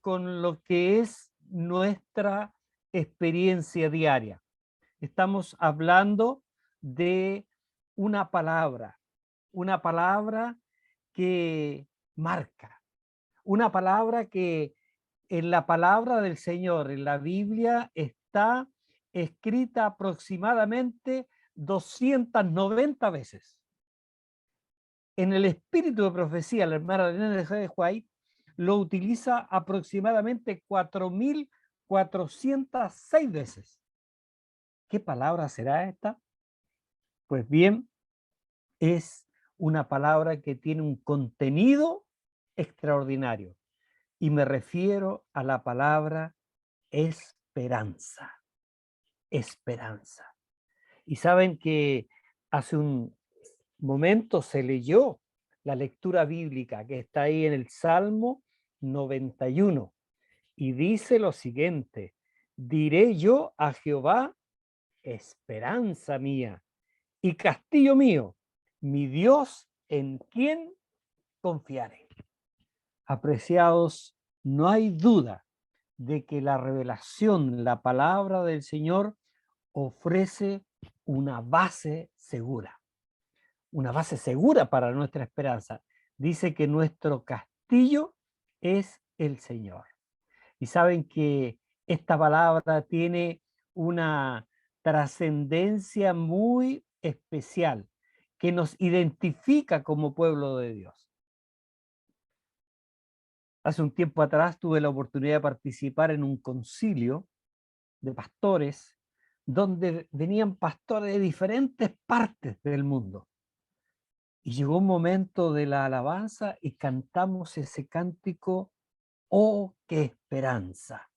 Con lo que es nuestra experiencia diaria. Estamos hablando de una palabra que marca, una palabra que en la palabra del Señor, en la Biblia, está escrita aproximadamente 290 veces. En el espíritu de profecía, la hermana Elena de White lo utiliza aproximadamente 4.406 veces. ¿Qué palabra será esta? Pues bien, es una palabra que tiene un contenido extraordinario. Y me refiero a la palabra esperanza. Esperanza. Y saben que hace un momento se leyó la lectura bíblica que está ahí en el Salmo 91 y dice lo siguiente: diré yo a Jehová, esperanza mía y castillo mío, mi Dios en quien confiaré. Apreciados, no hay duda de que la revelación, la palabra del Señor, ofrece una base segura. Una base segura para nuestra esperanza. Dice que nuestro castillo es el Señor. Y saben que esta palabra tiene una trascendencia muy especial que nos identifica como pueblo de Dios. Hace un tiempo atrás tuve la oportunidad de participar en un concilio de pastores donde venían pastores de diferentes partes del mundo. Y llegó un momento de la alabanza y cantamos ese cántico, oh, qué esperanza.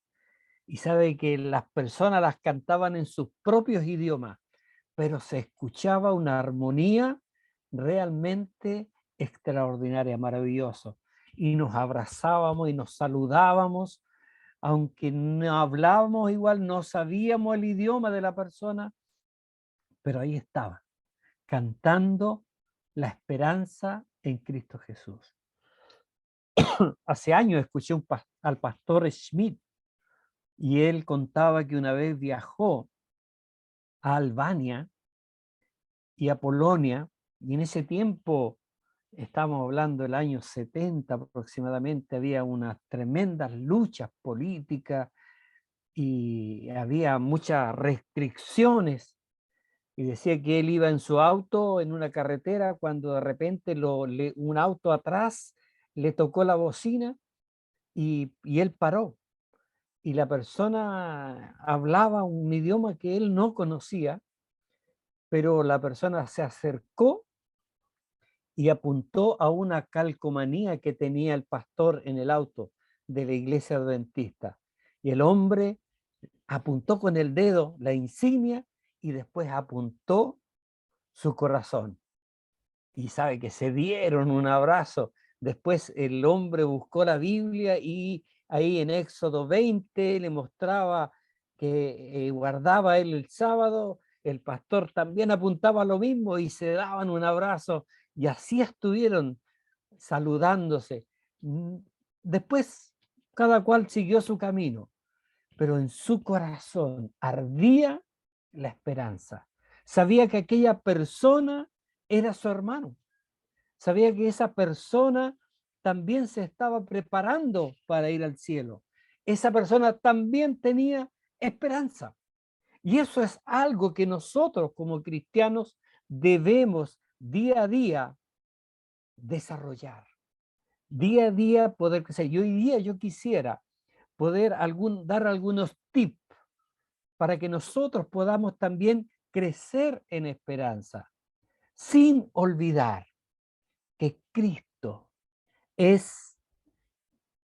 Y sabe que las personas las cantaban en sus propios idiomas, pero se escuchaba una armonía realmente extraordinaria, maravilloso. Y nos abrazábamos y nos saludábamos, aunque no hablábamos igual, no sabíamos el idioma de la persona, pero ahí estaba, cantando la esperanza en Cristo Jesús. Hace años escuché al pastor Schmidt y él contaba que una vez viajó a Albania y a Polonia, y en ese tiempo, estamos hablando del año 70 aproximadamente, había unas tremendas luchas políticas y había muchas restricciones. Y decía que él iba en su auto en una carretera cuando de repente un auto atrás le tocó la bocina y él paró. Y la persona hablaba un idioma que él no conocía, pero la persona se acercó y apuntó a una calcomanía que tenía el pastor en el auto de la iglesia adventista. Y el hombre apuntó con el dedo la insignia y después apuntó su corazón. Y sabe que se dieron un abrazo. Después el hombre buscó la Biblia y ahí en Éxodo 20 le mostraba que guardaba él el sábado, el pastor también apuntaba lo mismo y se daban un abrazo y así estuvieron saludándose. Después cada cual siguió su camino, pero en su corazón ardía la esperanza. Sabía que aquella persona era su hermano. Sabía que esa persona también se estaba preparando para ir al cielo. Esa persona también tenía esperanza. Y eso es algo que nosotros como cristianos debemos día a día desarrollar. Día a día poder crecer. Y hoy día yo quisiera poder dar algunos tips para que nosotros podamos también crecer en esperanza, sin olvidar que Cristo es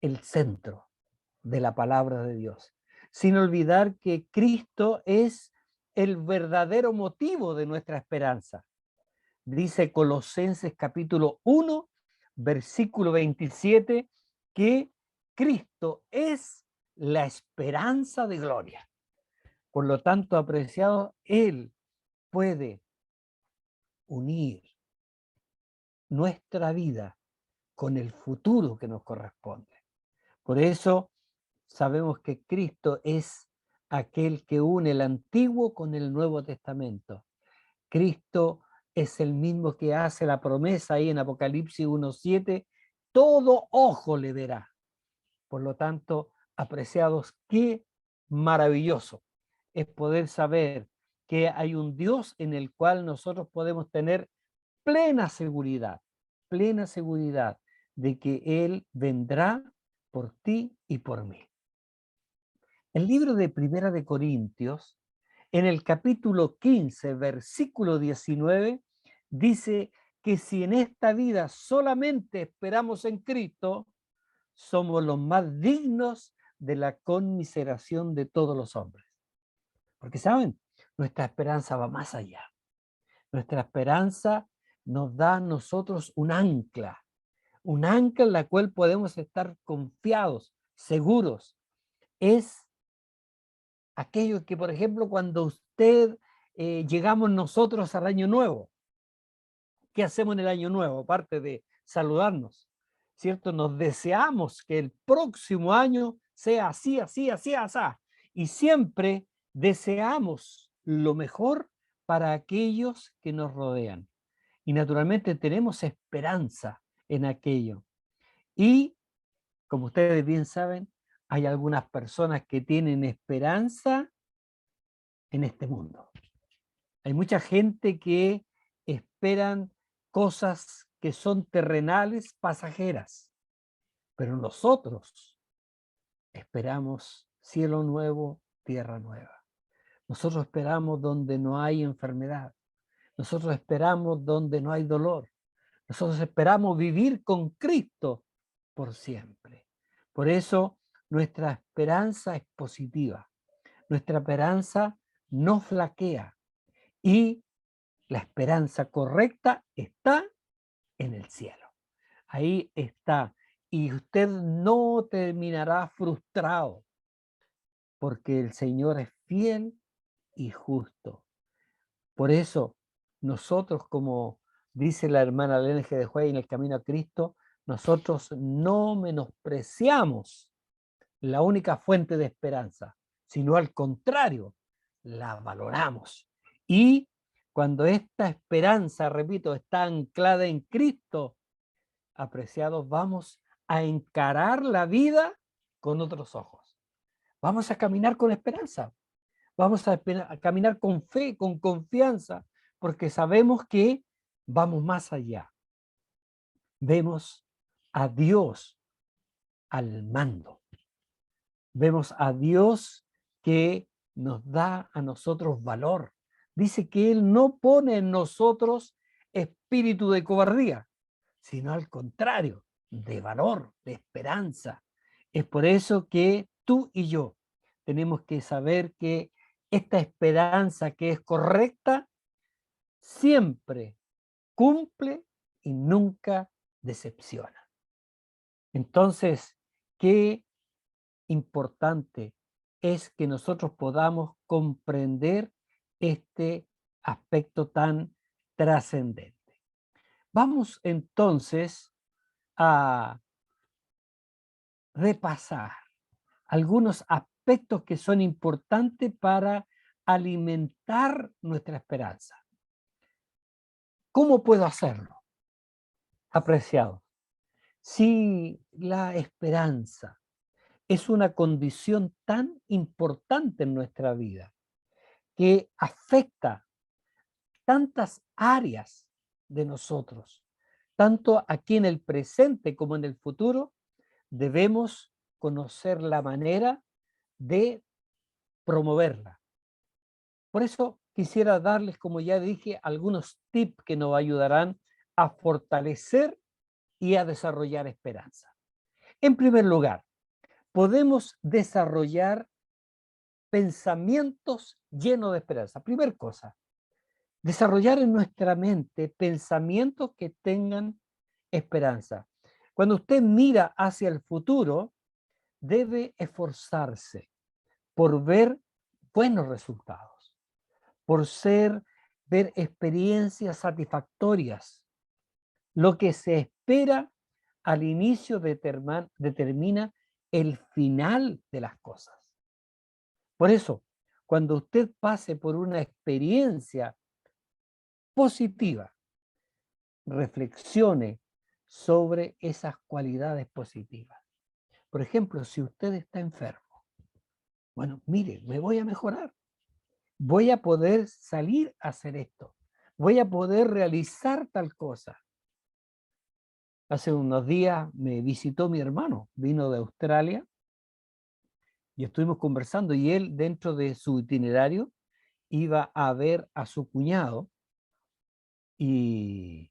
el centro de la palabra de Dios, sin olvidar que Cristo es el verdadero motivo de nuestra esperanza. Dice Colosenses capítulo 1, versículo 27, que Cristo es la esperanza de gloria. Por lo tanto, apreciado, Él puede unir nuestra vida con el futuro que nos corresponde. Por eso sabemos que Cristo es aquel que une el Antiguo con el Nuevo Testamento. Cristo es el mismo que hace la promesa ahí en Apocalipsis 1:7, todo ojo le verá. Por lo tanto, apreciados, qué maravilloso es poder saber que hay un Dios en el cual nosotros podemos tener plena seguridad de que Él vendrá por ti y por mí. El libro de Primera de Corintios, en el capítulo 15, versículo 19, dice que si en esta vida solamente esperamos en Cristo, somos los más dignos de la conmiseración de todos los hombres. Porque, ¿saben? Nuestra esperanza va más allá. Nuestra esperanza nos da a nosotros un ancla en la cual podemos estar confiados, seguros. Es aquello que, por ejemplo, cuando llegamos nosotros al año nuevo, ¿qué hacemos en el año nuevo? Aparte de saludarnos, ¿cierto? Nos deseamos que el próximo año sea así, así, así, así. Y siempre deseamos lo mejor para aquellos que nos rodean. Y naturalmente tenemos esperanza en aquello. Y, como ustedes bien saben, hay algunas personas que tienen esperanza en este mundo. Hay mucha gente que esperan cosas que son terrenales, pasajeras, pero nosotros esperamos cielo nuevo, tierra nueva. Nosotros esperamos donde no hay enfermedad. Nosotros esperamos donde no hay dolor. Nosotros esperamos vivir con Cristo por siempre. Por eso nuestra esperanza es positiva. Nuestra esperanza no flaquea. Y la esperanza correcta está en el cielo. Ahí está. Y usted no terminará frustrado, porque el Señor es fiel y justo. Por eso, nosotros, como dice la hermana Elena G. de Juey en el Camino a Cristo, nosotros no menospreciamos la única fuente de esperanza, sino al contrario, la valoramos. Y cuando esta esperanza, repito, está anclada en Cristo, apreciados, vamos a encarar la vida con otros ojos. Vamos a caminar con esperanza. Vamos a caminar con fe, con confianza, porque sabemos que vamos más allá. Vemos a Dios al mando. Vemos a Dios que nos da a nosotros valor. Dice que Él no pone en nosotros espíritu de cobardía, sino al contrario, de valor, de esperanza. Es por eso que tú y yo tenemos que saber que esta esperanza que es correcta siempre cumple y nunca decepciona. Entonces, qué importante es que nosotros podamos comprender este aspecto tan trascendente. Vamos entonces a repasar algunos aspectos que son importantes para alimentar nuestra esperanza. ¿Cómo puedo hacerlo? Apreciado. Si la esperanza es una condición tan importante en nuestra vida que afecta tantas áreas de nosotros, tanto aquí en el presente como en el futuro, debemos conocer la manera de promoverla. Por eso quisiera darles, como ya dije, algunos tips que nos ayudarán a fortalecer y a desarrollar esperanza. En primer lugar, podemos desarrollar pensamientos llenos de esperanza. Primera cosa, desarrollar en nuestra mente pensamientos que tengan esperanza. Cuando usted mira hacia el futuro, debe esforzarse por ver buenos resultados, por ver experiencias satisfactorias. Lo que se espera al inicio determina el final de las cosas. Por eso, cuando usted pase por una experiencia positiva, reflexione sobre esas cualidades positivas. Por ejemplo, si usted está enfermo, bueno, mire, me voy a mejorar, voy a poder salir a hacer esto, voy a poder realizar tal cosa. Hace unos días me visitó mi hermano, vino de Australia y estuvimos conversando y él dentro de su itinerario iba a ver a su cuñado y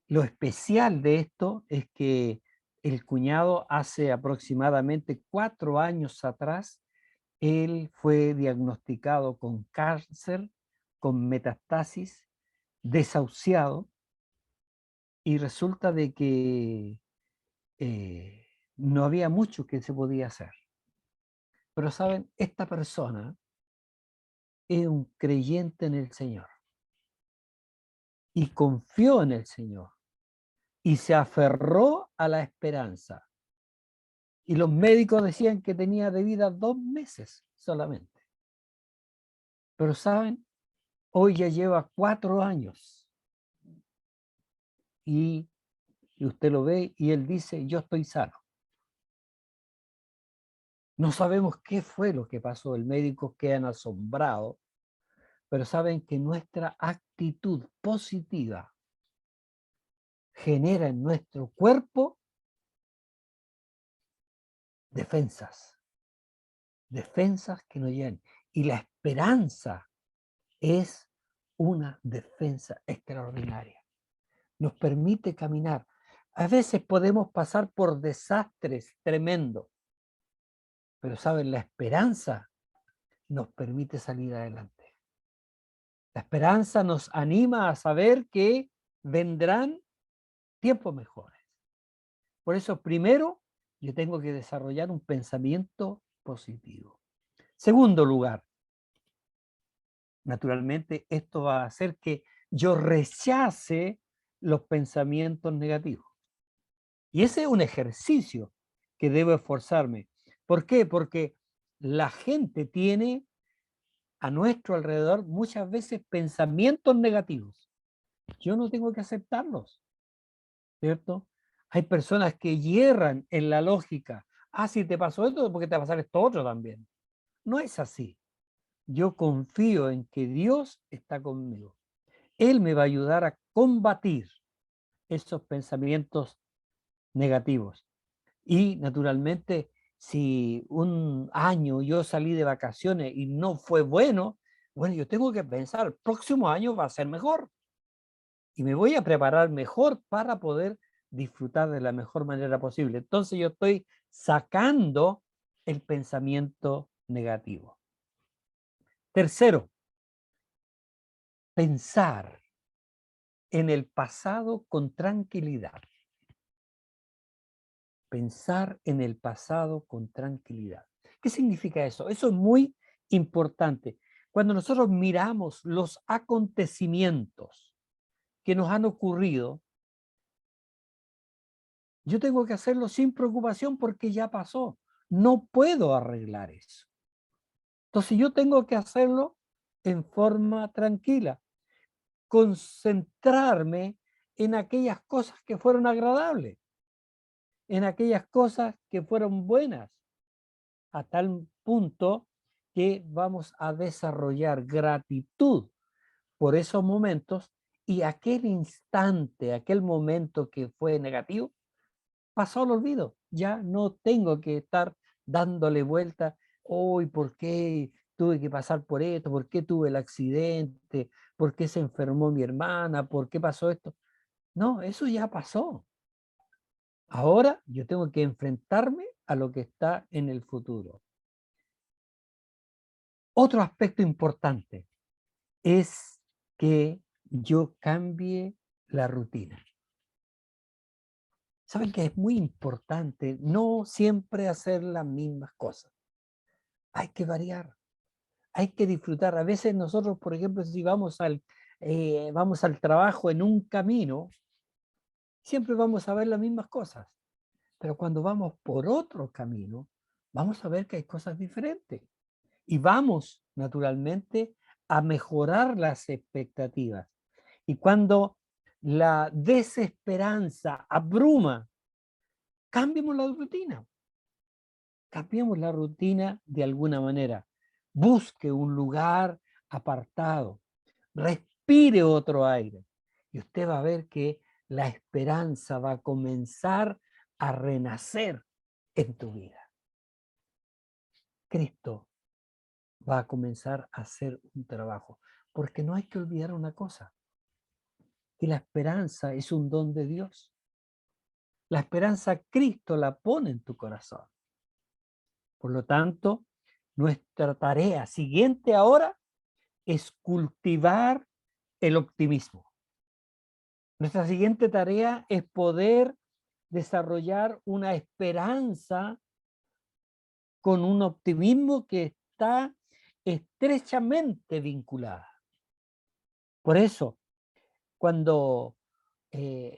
lo especial de esto es que el cuñado hace aproximadamente 4 años atrás, él fue diagnosticado con cáncer, con metastasis, desahuciado, y resulta de que no había mucho que se podía hacer. Pero saben, esta persona es un creyente en el Señor y confió en el Señor y se aferró a la esperanza. Y los médicos decían que tenía de vida 2 meses solamente. Pero saben, hoy ya lleva 4 años y usted lo ve y él dice, yo estoy sano. No sabemos qué fue lo que pasó, el médico quedan asombrados, pero saben que nuestra actitud positiva genera en nuestro cuerpo defensas, defensas que nos llenan. Y la esperanza es una defensa extraordinaria. Nos permite caminar. A veces podemos pasar por desastres tremendos, pero saben, la esperanza nos permite salir adelante. La esperanza nos anima a saber que vendrán tiempos mejores. Por eso, primero, yo tengo que desarrollar un pensamiento positivo. Segundo lugar, naturalmente, esto va a hacer que yo rechace los pensamientos negativos. Y ese es un ejercicio que debo esforzarme. ¿Por qué? Porque la gente tiene a nuestro alrededor muchas veces pensamientos negativos. Yo no tengo que aceptarlos, ¿cierto? Hay personas que hierran en la lógica. Ah, si te pasó esto, porque te va a pasar esto otro también. No es así. Yo confío en que Dios está conmigo. Él me va a ayudar a combatir esos pensamientos negativos. Y naturalmente, si un año yo salí de vacaciones y no fue bueno, bueno, yo tengo que pensar, el próximo año va a ser mejor. Y me voy a preparar mejor para poder disfrutar de la mejor manera posible. Entonces yo estoy sacando el pensamiento negativo. Tercero, pensar en el pasado con tranquilidad. Pensar en el pasado con tranquilidad. ¿Qué significa eso? Eso es muy importante. Cuando nosotros miramos los acontecimientos que nos han ocurrido, yo tengo que hacerlo sin preocupación porque ya pasó. No puedo arreglar eso. Entonces yo tengo que hacerlo en forma tranquila, concentrarme en aquellas cosas que fueron agradables, en aquellas cosas que fueron buenas, a tal punto que vamos a desarrollar gratitud por esos momentos y aquel instante, aquel momento que fue negativo, pasó al olvido. Ya no tengo que estar dándole vuelta, hoy, ¿por qué tuve que pasar por esto? ¿Por qué tuve el accidente? ¿Por qué se enfermó mi hermana? ¿Por qué pasó esto? No, eso ya pasó. Ahora yo tengo que enfrentarme a lo que está en el futuro. Otro aspecto importante es que yo cambie la rutina. Saben que es muy importante no siempre hacer las mismas cosas. Hay que variar, hay que disfrutar. A veces nosotros, por ejemplo, si vamos al trabajo en un camino, siempre vamos a ver las mismas cosas. Pero cuando vamos por otro camino, vamos a ver que hay cosas diferentes. Y vamos, naturalmente, a mejorar las expectativas. Y cuando la desesperanza abruma, cambiemos la rutina. Cambiemos la rutina de alguna manera. Busque un lugar apartado. Respire otro aire. Y usted va a ver que la esperanza va a comenzar a renacer en tu vida. Cristo va a comenzar a hacer un trabajo. Porque no hay que olvidar una cosa, que la esperanza es un don de Dios. La esperanza Cristo la pone en tu corazón. Por lo tanto, nuestra tarea siguiente ahora es cultivar el optimismo. Nuestra siguiente tarea es poder desarrollar una esperanza con un optimismo que está estrechamente vinculada. Por eso, cuando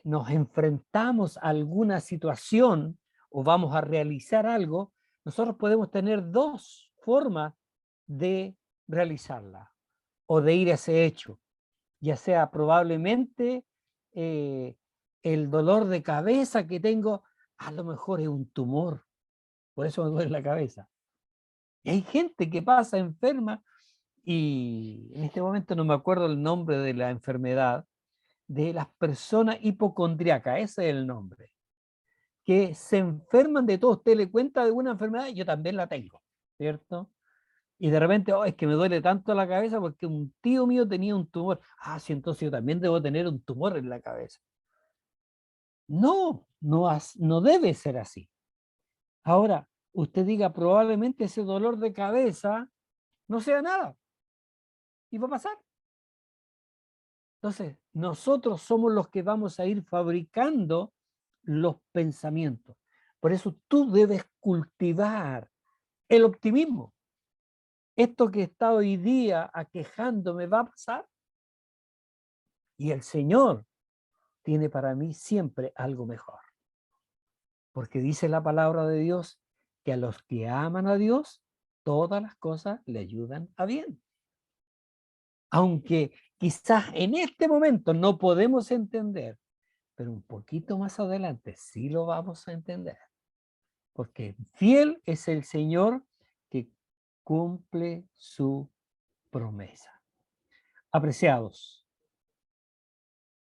nos enfrentamos a alguna situación o vamos a realizar algo, nosotros podemos tener dos formas de realizarla o de ir a ese hecho, ya sea probablemente eh, el dolor de cabeza que tengo, a lo mejor es un tumor, por eso me duele la cabeza. Y hay gente que pasa enferma y en este momento no me acuerdo el nombre de la enfermedad, de las personas hipocondriacas, ese es el nombre, que se enferman de todo. Usted le cuenta de una enfermedad, yo también la tengo, ¿cierto? Y de repente, oh, es que me duele tanto la cabeza porque un tío mío tenía un tumor. Ah, sí, entonces yo también debo tener un tumor en la cabeza. No, no debe ser así. Ahora, usted diga, probablemente ese dolor de cabeza no sea nada y va a pasar. Entonces, nosotros somos los que vamos a ir fabricando los pensamientos. Por eso tú debes cultivar el optimismo. Esto que está hoy día aquejándome va a pasar. Y el Señor tiene para mí siempre algo mejor. Porque dice la palabra de Dios que a los que aman a Dios, todas las cosas le ayudan a bien. Aunque quizás en este momento no podemos entender, pero un poquito más adelante sí lo vamos a entender. Porque fiel es el Señor que cumple su promesa. Apreciados,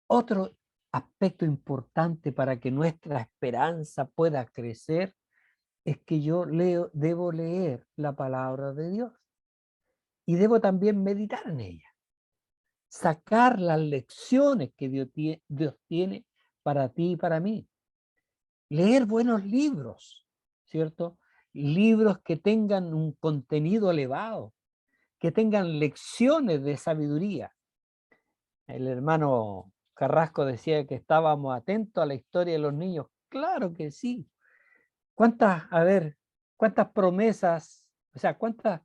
otro aspecto importante para que nuestra esperanza pueda crecer es que debo leer la palabra de Dios y debo también meditar en ella, sacar las lecciones que Dios tiene para ti y para mí. Leer buenos libros, ¿cierto? Libros que tengan un contenido elevado, que tengan lecciones de sabiduría. El hermano Carrasco decía que estábamos atentos a la historia de los niños. Claro que sí. ¿Cuántas promesas, o sea, cuántas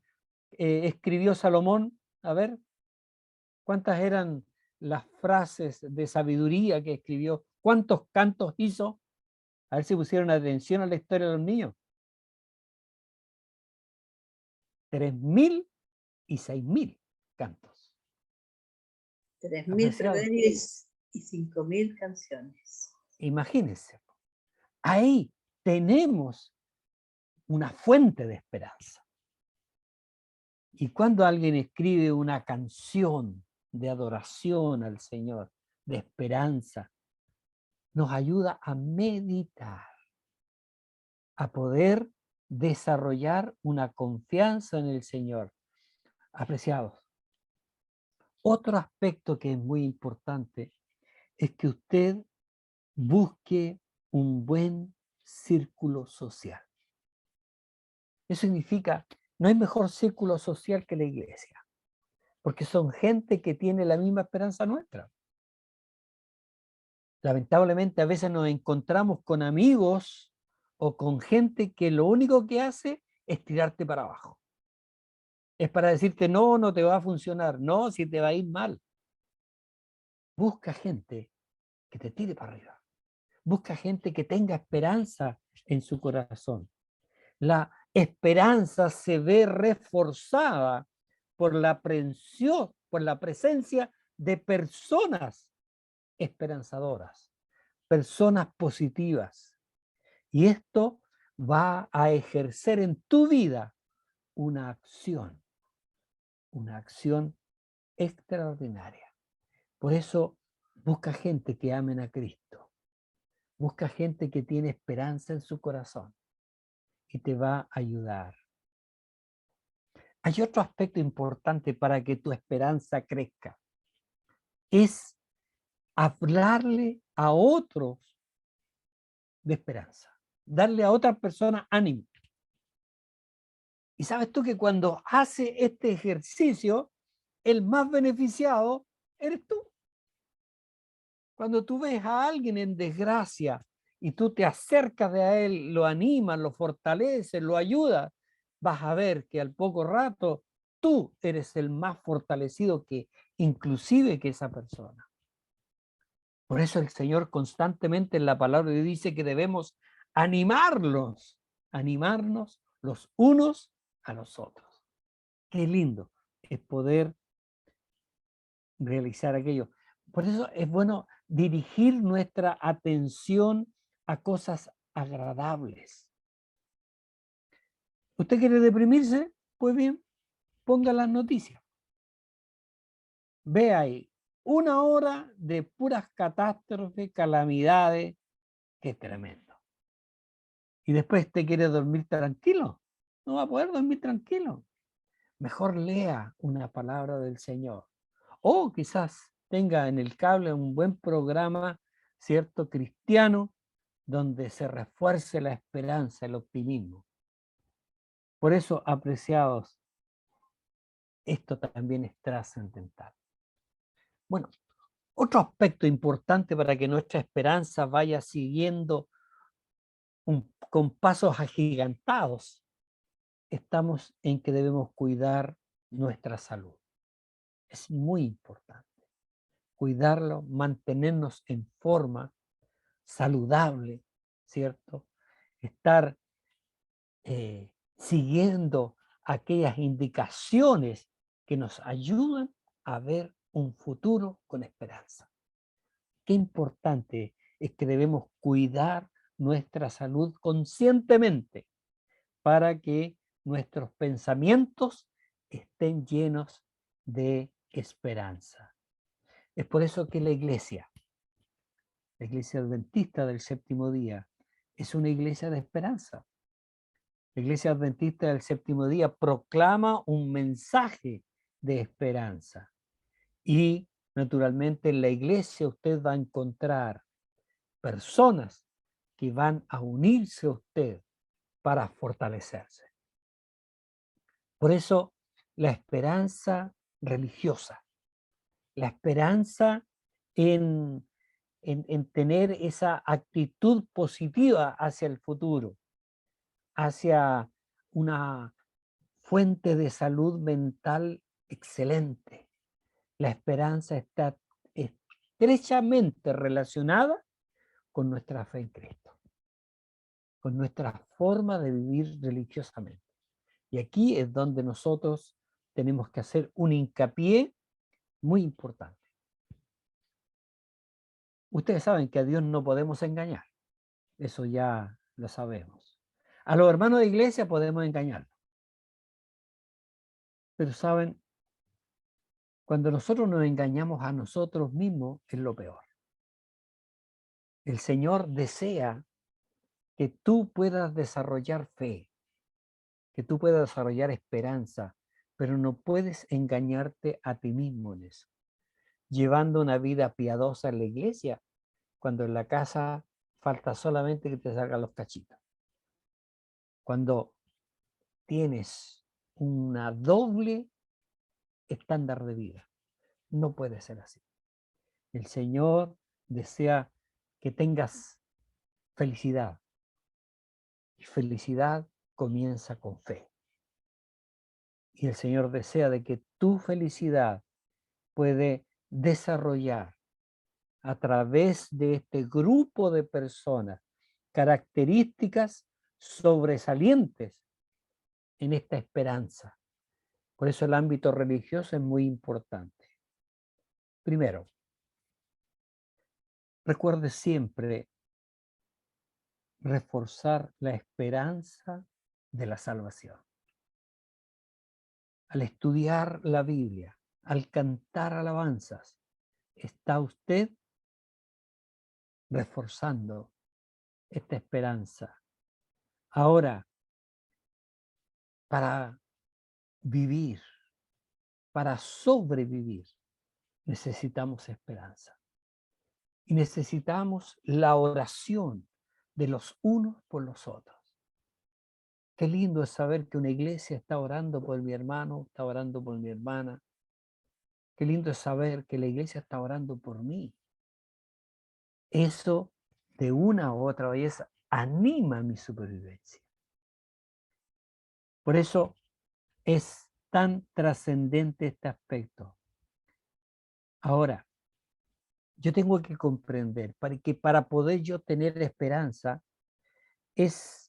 escribió Salomón? A ver, ¿cuántas eran las frases de sabiduría que escribió? ¿Cuántos cantos hizo? A ver si pusieron atención a la historia de los niños. 3.000 y 6.000 cantos. 3.000 proverios y 5.000 canciones. Imagínense, ahí tenemos una fuente de esperanza. Y cuando alguien escribe una canción de adoración al Señor, de esperanza, nos ayuda a meditar, a poder desarrollar una confianza en el Señor. Apreciados, otro aspecto que es muy importante es que usted busque un buen círculo social. Eso significa, no hay mejor círculo social que la iglesia, porque son gente que tiene la misma esperanza nuestra. Lamentablemente a veces nos encontramos con amigos o con gente que lo único que hace es tirarte para abajo. Es para decirte, no, no te va a funcionar, no, si te va a ir mal. Busca gente que te tire para arriba. Busca gente que tenga esperanza en su corazón. La esperanza se ve reforzada por la presencia de personas esperanzadoras, personas positivas. Y esto va a ejercer en tu vida una acción extraordinaria. Por eso busca gente que amen a Cristo, busca gente que tiene esperanza en su corazón y te va a ayudar. Hay otro aspecto importante para que tu esperanza crezca, es hablarle a otros de esperanza, darle a otras personas ánimo. Y sabes tú que cuando hace este ejercicio, el más beneficiado eres tú. Cuando tú ves a alguien en desgracia y tú te acercas de a él, lo animas, lo fortaleces, lo ayudas, vas a ver que al poco rato tú eres el más fortalecido que inclusive que esa persona. Por eso el Señor constantemente en la palabra dice que debemos animarnos los unos a los otros. Qué lindo es poder realizar aquello. Por eso es bueno dirigir nuestra atención a cosas agradables. ¿Usted quiere deprimirse? Pues bien, ponga las noticias. Ve ahí 1 hora de puras catástrofes, calamidades, que es tremendo. Y después te quiere dormir tranquilo. No va a poder dormir tranquilo. Mejor lea una palabra del Señor. O quizás tenga en el cable un buen programa, cierto, cristiano, donde se refuerce la esperanza, el optimismo. Por eso, apreciados, esto también es trascendental. Bueno, otro aspecto importante para que nuestra esperanza vaya siguiendo con pasos agigantados, estamos en que debemos cuidar nuestra salud. Es muy importante cuidarlo, mantenernos en forma saludable, ¿cierto? Estar siguiendo aquellas indicaciones que nos ayudan a ver un futuro con esperanza. Qué importante es que debemos cuidar nuestra salud conscientemente para que nuestros pensamientos estén llenos de esperanza. Es por eso que la iglesia adventista del séptimo día, es una iglesia de esperanza. La iglesia adventista del séptimo día proclama un mensaje de esperanza. Y naturalmente en la iglesia usted va a encontrar personas que van a unirse a usted para fortalecerse. Por eso la esperanza religiosa, la esperanza en tener esa actitud positiva hacia el futuro, hacia una fuente de salud mental excelente. La esperanza está estrechamente relacionada con nuestra fe en Cristo, con nuestra forma de vivir religiosamente. Y aquí es donde nosotros tenemos que hacer un hincapié muy importante. Ustedes saben que a Dios no podemos engañar. Eso ya lo sabemos. A los hermanos de iglesia podemos engañarlos. Pero saben, cuando nosotros nos engañamos a nosotros mismos es lo peor. El Señor desea que tú puedas desarrollar fe, que tú puedas desarrollar esperanza, pero no puedes engañarte a ti mismo en eso. Llevando una vida piadosa en la iglesia, cuando en la casa falta solamente que te salgan los cachitos. Cuando tienes una doble estándar de vida. No puede ser así. El Señor desea que tengas felicidad. Y felicidad comienza con fe. Y el Señor desea de que tu felicidad puede desarrollar a través de este grupo de personas características sobresalientes en esta esperanza. Por eso el ámbito religioso es muy importante. Primero, recuerde siempre reforzar la esperanza de la salvación. Al estudiar la Biblia, al cantar alabanzas, está usted reforzando esta esperanza. Ahora, para vivir, para sobrevivir, necesitamos esperanza. Y necesitamos la oración de los unos por los otros. Qué lindo es saber que una iglesia está orando por mi hermano, está orando por mi hermana. Qué lindo es saber que la iglesia está orando por mí. Eso de una u otra vez anima mi supervivencia. Por eso es tan trascendente este aspecto. Ahora, yo tengo que comprender que para poder yo tener esperanza,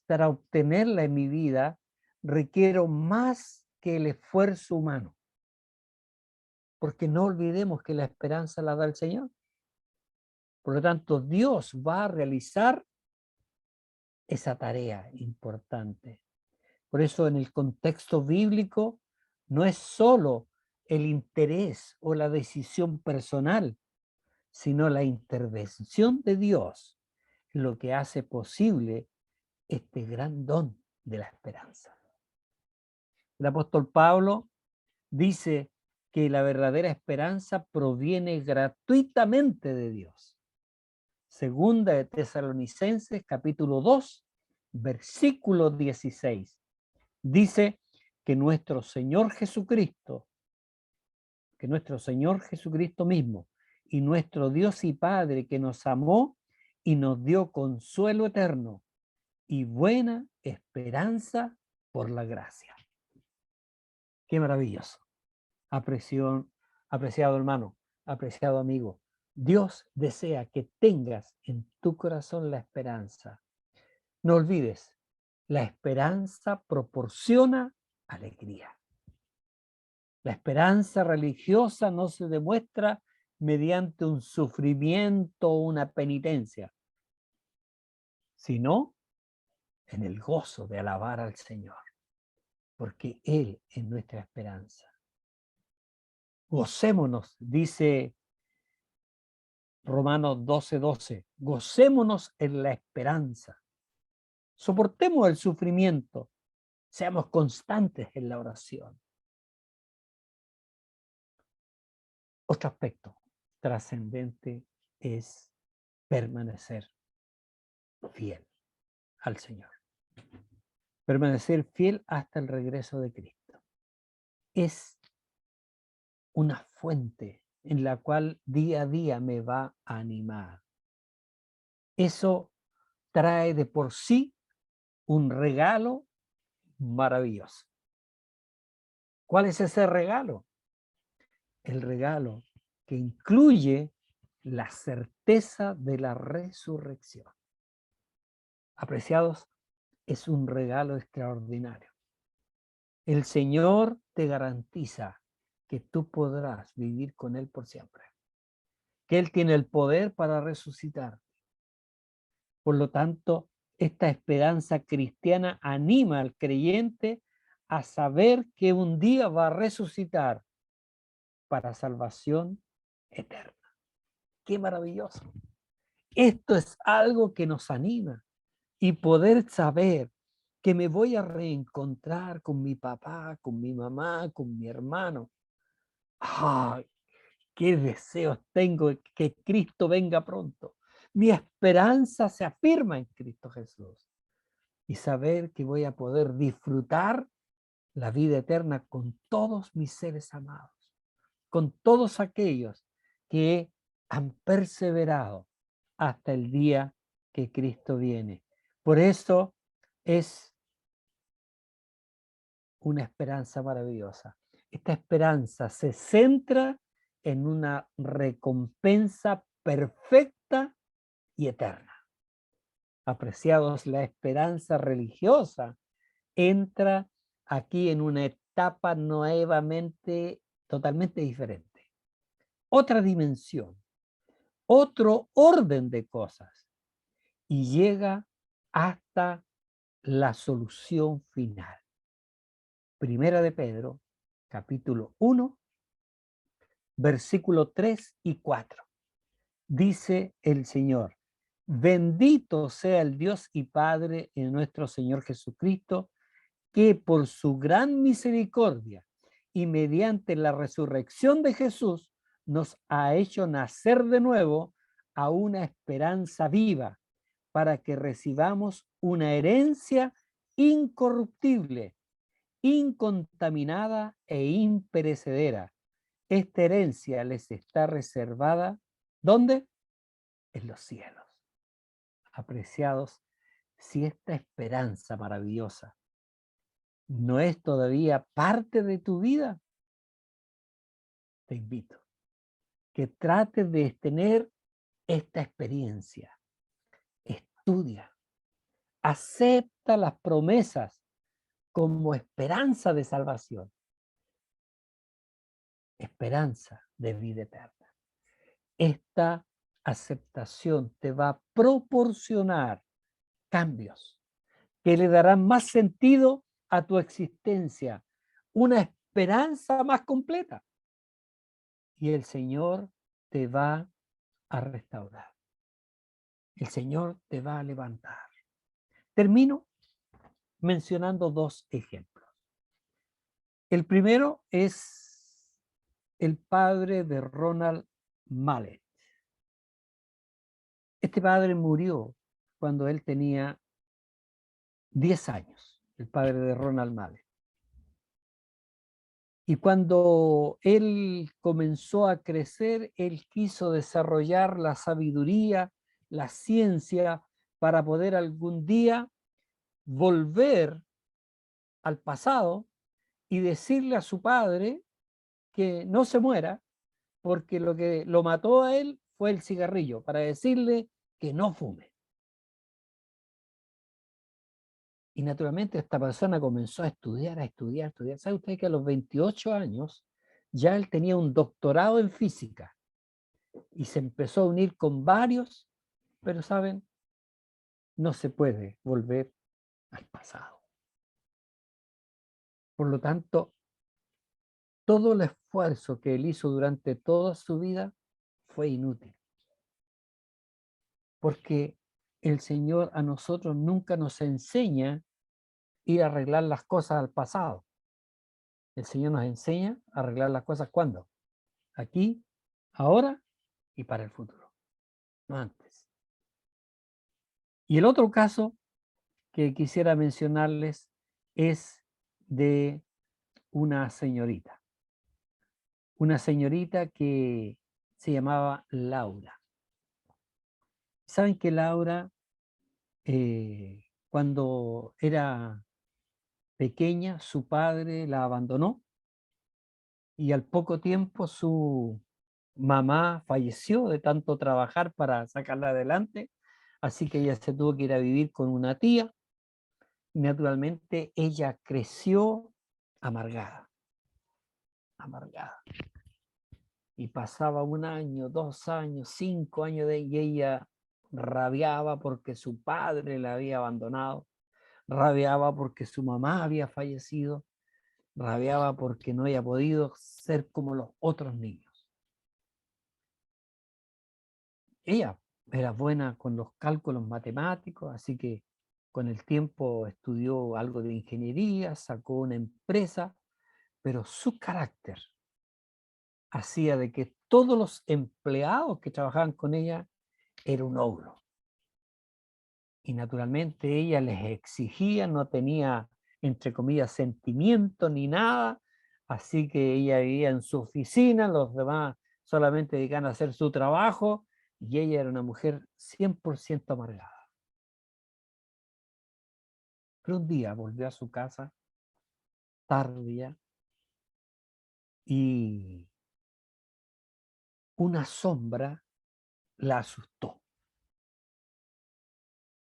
para obtenerla en mi vida, requiero más que el esfuerzo humano. Porque no olvidemos que la esperanza la da el Señor. Por lo tanto, Dios va a realizar esa tarea importante. Por eso en el contexto bíblico no es solo el interés o la decisión personal, sino la intervención de Dios lo que hace posible este gran don de la esperanza. El apóstol Pablo dice que la verdadera esperanza proviene gratuitamente de Dios. Segunda de Tesalonicenses, capítulo 2, versículo 16. Dice que nuestro Señor Jesucristo mismo y nuestro Dios y Padre que nos amó y nos dio consuelo eterno y buena esperanza por la gracia. Qué maravilloso. Apreciado hermano, apreciado amigo, Dios desea que tengas en tu corazón la esperanza. No olvides, la esperanza proporciona alegría. La esperanza religiosa no se demuestra mediante un sufrimiento o una penitencia, sino en el gozo de alabar al Señor, porque Él es nuestra esperanza. Gocémonos, dice Romanos 12:12, gocémonos en la esperanza. Soportemos el sufrimiento, seamos constantes en la oración. Otro aspecto trascendente es permanecer fiel al Señor. Permanecer fiel hasta el regreso de Cristo. Es una fuente en la cual día a día me va a animar. Eso trae de por sí un regalo maravilloso. ¿Cuál es ese regalo? El regalo que incluye la certeza de la resurrección. Apreciados, es un regalo extraordinario. El Señor te garantiza que tú podrás vivir con Él por siempre, que Él tiene el poder para resucitar. Por lo tanto, esta esperanza cristiana anima al creyente a saber que un día va a resucitar para salvación eterna. ¡Qué maravilloso! Esto es algo que nos anima y poder saber que me voy a reencontrar con mi papá, con mi mamá, con mi hermano. ¡Ay! ¡Qué deseos tengo que Cristo venga pronto! Mi esperanza se afirma en Cristo Jesús. Y saber que voy a poder disfrutar la vida eterna con todos mis seres amados, con todos aquellos que han perseverado hasta el día que Cristo viene. Por eso es una esperanza maravillosa. Esta esperanza se centra en una recompensa perfecta y eterna. Apreciados, la esperanza religiosa entra aquí en una etapa nuevamente totalmente diferente. Otra dimensión, otro orden de cosas, y llega hasta la solución final. Primera de Pedro, capítulo 1, versículo 3 y 4. Dice el Señor: bendito sea el Dios y Padre de nuestro Señor Jesucristo, que por su gran misericordia y mediante la resurrección de Jesús nos ha hecho nacer de nuevo a una esperanza viva, para que recibamos una herencia incorruptible, incontaminada e imperecedera. Esta herencia les está reservada, ¿dónde? En los cielos. Apreciados, si esta esperanza maravillosa no es todavía parte de tu vida, te invito que trates de tener esta experiencia. Estudia, acepta las promesas como esperanza de salvación, esperanza de vida eterna. Esta aceptación te va a proporcionar cambios que le darán más sentido a tu existencia, una esperanza más completa. Y el Señor te va a restaurar. El Señor te va a levantar. Termino mencionando dos ejemplos. El primero es el padre de Ronald Mallet. Este padre murió cuando él tenía 10 años, el padre de Ronald Mallet. Y cuando él comenzó a crecer, él quiso desarrollar la sabiduría, la ciencia, para poder algún día volver al pasado y decirle a su padre que no se muera, porque lo que lo mató a él fue el cigarrillo, para decirle que no fume. Y naturalmente esta persona comenzó a estudiar, a estudiar, a estudiar. ¿Sabe usted que a los 28 años ya él tenía un doctorado en física y se empezó a unir con varios, pero saben, no se puede volver al pasado? Por lo tanto, todo el esfuerzo que él hizo durante toda su vida fue inútil, porque el Señor a nosotros nunca nos enseña ir a arreglar las cosas al pasado. El Señor nos enseña a arreglar las cosas ¿cuándo? Aquí, ahora y para el futuro, no antes. Y el otro caso que quisiera mencionarles es de una señorita que se llamaba Laura. ¿Saben que Laura, cuando era pequeña, su padre la abandonó y al poco tiempo su mamá falleció de tanto trabajar para sacarla adelante, así que ella se tuvo que ir a vivir con una tía y naturalmente ella creció amargada, amargada. Y pasaba 1 año, 2 años, 5 años y ella rabiaba porque su padre la había abandonado, rabiaba porque su mamá había fallecido, rabiaba porque no había podido ser como los otros niños. Ella era buena con los cálculos matemáticos, así que con el tiempo estudió algo de ingeniería, sacó una empresa, pero su carácter hacía de que todos los empleados que trabajaban con ella era un ogro. Y naturalmente ella les exigía, no tenía, entre comillas, sentimiento ni nada, así que ella vivía en su oficina, los demás solamente dedicaban a hacer su trabajo, y ella era una mujer 100% amargada. Pero un día volvió a su casa, tarde ya, y una sombra la asustó.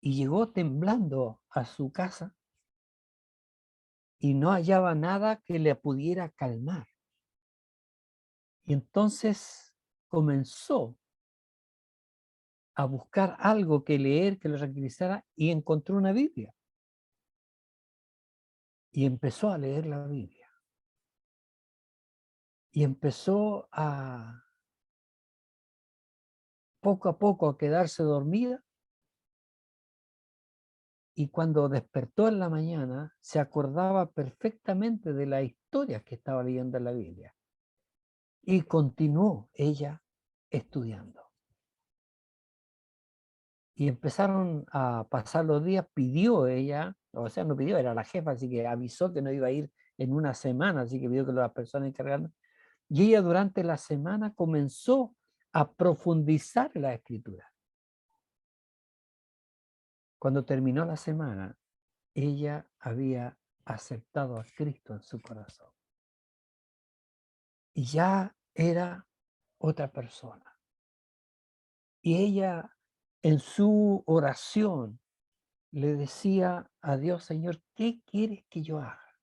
y llegó temblando a su casa y no hallaba nada que le pudiera calmar. Y entonces comenzó a buscar algo que leer que lo tranquilizara y encontró una Biblia. Y empezó a leer la Biblia. Y empezó a poco a quedarse dormida. Y cuando despertó en la mañana, se acordaba perfectamente de la historia que estaba leyendo en la Biblia. Y continuó ella estudiando. Y empezaron a pasar los días, pidió ella, o sea, no pidió, era la jefa, así que avisó que no iba a ir en una semana, así que pidió que las personas encargaran. Y ella durante la semana comenzó a profundizar en la escritura. Cuando terminó la semana, ella había aceptado a Cristo en su corazón. Y ya era otra persona. Y ella en su oración le decía a Dios, Señor, ¿qué quieres que yo haga?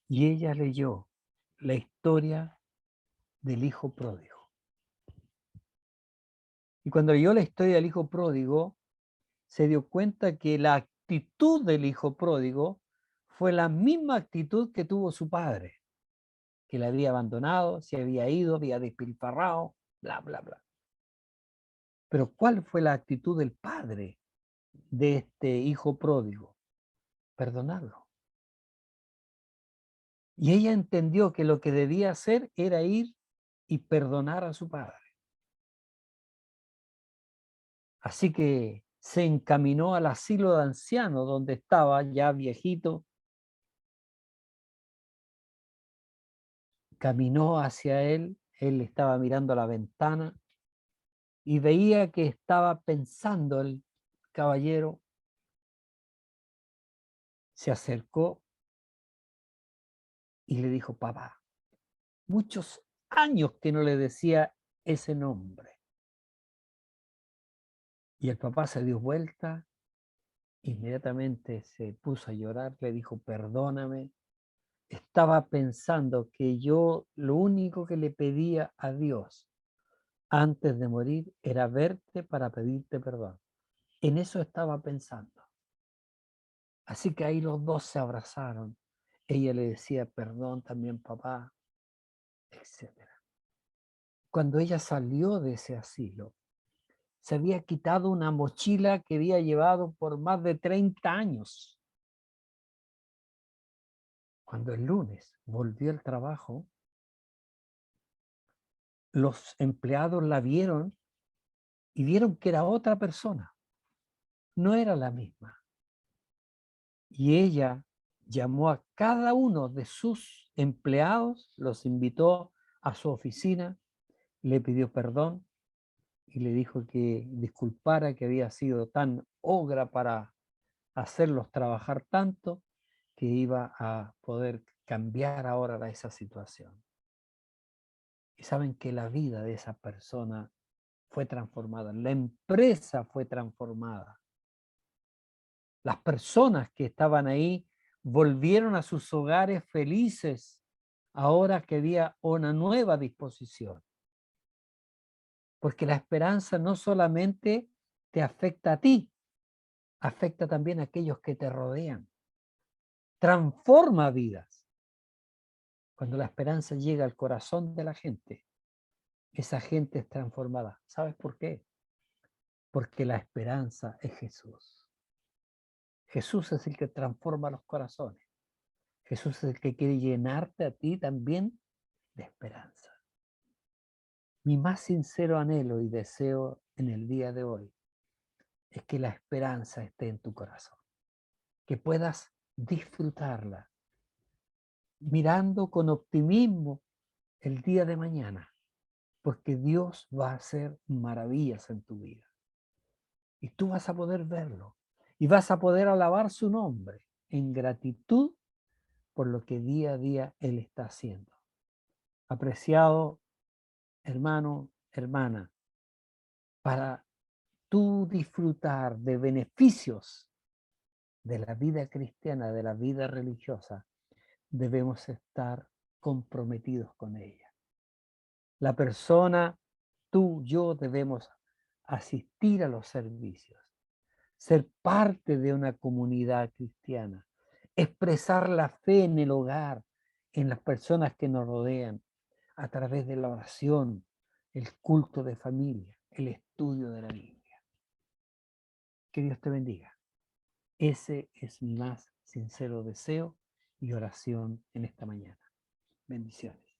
Y ella leyó la historia del hijo pródigo. Y cuando leyó la historia del hijo pródigo, se dio cuenta que la actitud del hijo pródigo fue la misma actitud que tuvo su padre, que le había abandonado, se había ido, había despilfarrado, bla, bla, bla. Pero ¿cuál fue la actitud del padre de este hijo pródigo? Perdonarlo. Y ella entendió que lo que debía hacer era ir y perdonar a su padre. Así que se encaminó al asilo de ancianos, donde estaba ya viejito. Caminó hacia él estaba mirando a la ventana y veía que estaba pensando el caballero. Se acercó y le dijo, papá, muchos años que no le decía ese nombre. Y el papá se dio vuelta, inmediatamente se puso a llorar, le dijo, perdóname. Estaba pensando que yo lo único que le pedía a Dios antes de morir era verte para pedirte perdón. En eso estaba pensando. Así que ahí los dos se abrazaron. Ella le decía, perdón también papá, etc. Cuando ella salió de ese asilo, se había quitado una mochila que había llevado por más de 30 años. Cuando el lunes volvió al trabajo, los empleados la vieron y vieron que era otra persona. No era la misma. Y ella llamó a cada uno de sus empleados, los invitó a su oficina, le pidió perdón y le dijo que disculpara que había sido tan ogra para hacerlos trabajar tanto, que iba a poder cambiar ahora esa situación. Y saben que la vida de esa persona fue transformada, la empresa fue transformada. Las personas que estaban ahí volvieron a sus hogares felices ahora que había una nueva disposición. Porque la esperanza no solamente te afecta a ti, afecta también a aquellos que te rodean. Transforma vidas. Cuando la esperanza llega al corazón de la gente, esa gente es transformada. ¿Sabes por qué? Porque la esperanza es Jesús. Jesús es el que transforma los corazones. Jesús es el que quiere llenarte a ti también de esperanza. Mi más sincero anhelo y deseo en el día de hoy es que la esperanza esté en tu corazón, que puedas disfrutarla, mirando con optimismo el día de mañana, porque Dios va a hacer maravillas en tu vida. Y tú vas a poder verlo y vas a poder alabar su nombre en gratitud por lo que día a día Él está haciendo. Apreciado hermano, hermana, para tú disfrutar de beneficios de la vida cristiana, de la vida religiosa, debemos estar comprometidos con ella. La persona, tú, yo, debemos asistir a los servicios, ser parte de una comunidad cristiana, expresar la fe en el hogar, en las personas que nos rodean, a través de la oración, el culto de familia, el estudio de la Biblia. Que Dios te bendiga. Ese es mi más sincero deseo y oración en esta mañana. Bendiciones.